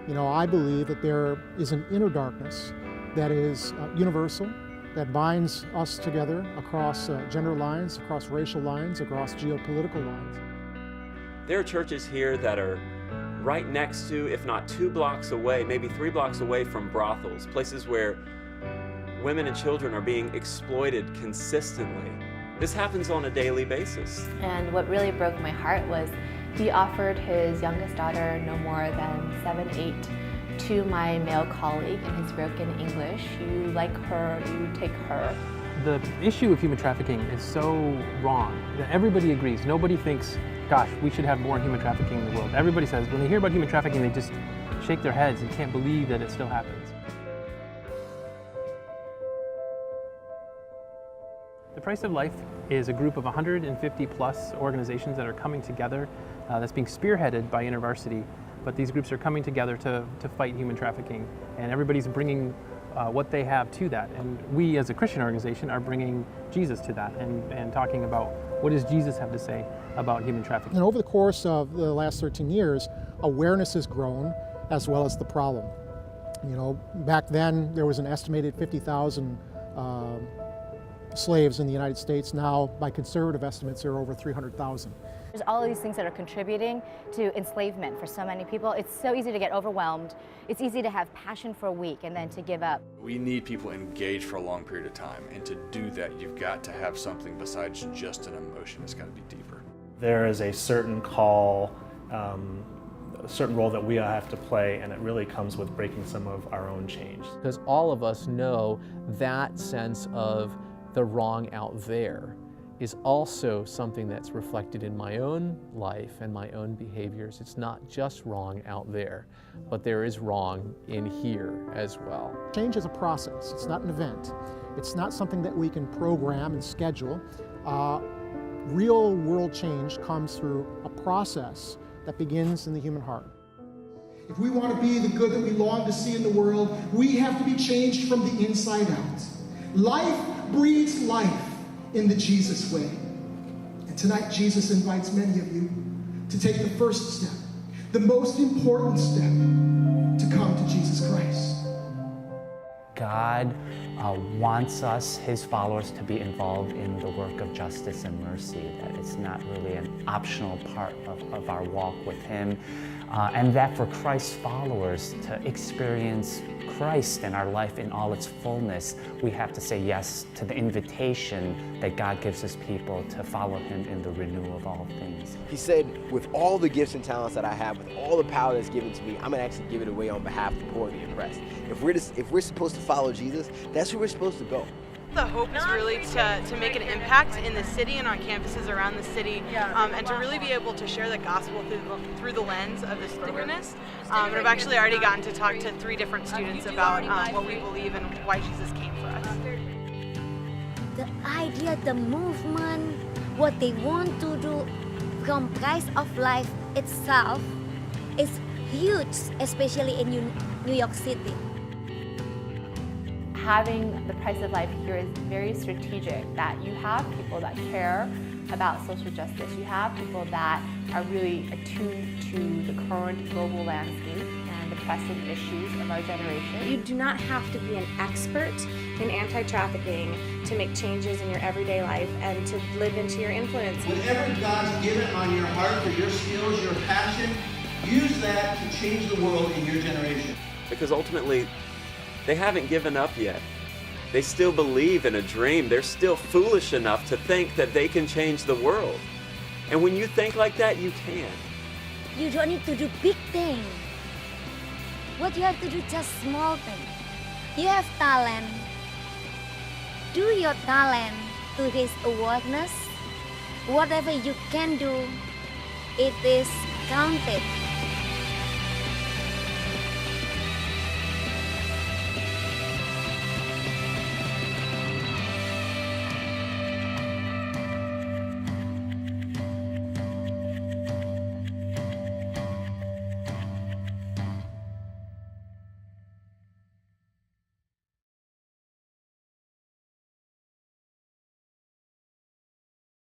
You know, I believe that there is an inner darkness that is universal, that binds us together across gender lines, across racial lines, across geopolitical lines. There are churches here that are right next to, if not 2 blocks away, maybe 3 blocks away from brothels, places where women and children are being exploited consistently. This happens on a daily basis. And what really broke my heart was he offered his youngest daughter, no more than 7, 8, to my male colleague in his broken English. You like her, you take her. The issue of human trafficking is so wrong that everybody agrees. Nobody thinks, gosh, we should have more human trafficking in the world. Everybody says, when they hear about human trafficking, they just shake their heads and can't believe that it still happens. The Price of Life is a group of 150 plus organizations that are coming together that's being spearheaded by InterVarsity. But these groups are coming together to fight human trafficking, and everybody's bringing what they have to that. And we as a Christian organization are bringing Jesus to that and talking about what does Jesus have to say about human trafficking. And over the course of the last 13 years, awareness has grown as well as the problem. You know, back then there was an estimated 50,000 slaves in the United States. Now, by conservative estimates, there are over 300,000. There's all of these things that are contributing to enslavement for so many people. It's so easy to get overwhelmed. It's easy to have passion for a week and then to give up. We need people engaged for a long period of time, and to do that, you've got to have something besides just an emotion. It's got to be deeper. There is a certain call, a certain role that we have to play, and it really comes with breaking some of our own chains. Because all of us know that sense of the wrong out there is also something that's reflected in my own life and my own behaviors. It's not just wrong out there, but there is wrong in here as well. Change is a process. It's not an event. It's not something that we can program and schedule. Real world change comes through a process that begins in the human heart. If we want to be the good that we long to see in the world, we have to be changed from the inside out. Life breeds life in the Jesus way. And tonight, Jesus invites many of you to take the first step, the most important step, to come to Jesus Christ. God wants us, His followers, to be involved in the work of justice and mercy, that it's not really an optional part of our walk with Him, and that for Christ's followers to experience Christ in our life in all its fullness, we have to say yes to the invitation that God gives His people to follow Him in the renewal of all things. He said, with all the gifts and talents that I have, with all the power that's given to me, I'm going to actually give it away on behalf of the poor and the oppressed. If we're supposed to follow Jesus, that's where we're supposed to go. The hope is really to make an impact in the city and on campuses around the city, and to really be able to share the gospel through the lens of the wilderness. And I've actually already gotten to talk to 3 different students about what we believe and why Jesus came for us. The idea, the movement, what they want to do from Price of Life itself is huge, especially in New York City. Having the Price of Life here is very strategic, that you have people that care about social justice. You have people that are really attuned to the current global landscape and the pressing issues of our generation. You do not have to be an expert in anti-trafficking to make changes in your everyday life and to live into your influence. Whatever God's given on your heart for your skills, your passion, use that to change the world in your generation. Because ultimately, they haven't given up yet. They still believe in a dream. They're still foolish enough to think that they can change the world. And when you think like that, you can. You don't need to do big things. What you have to do is just small things. You have talent. Do your talent to raise awareness. Whatever you can do, it is counted.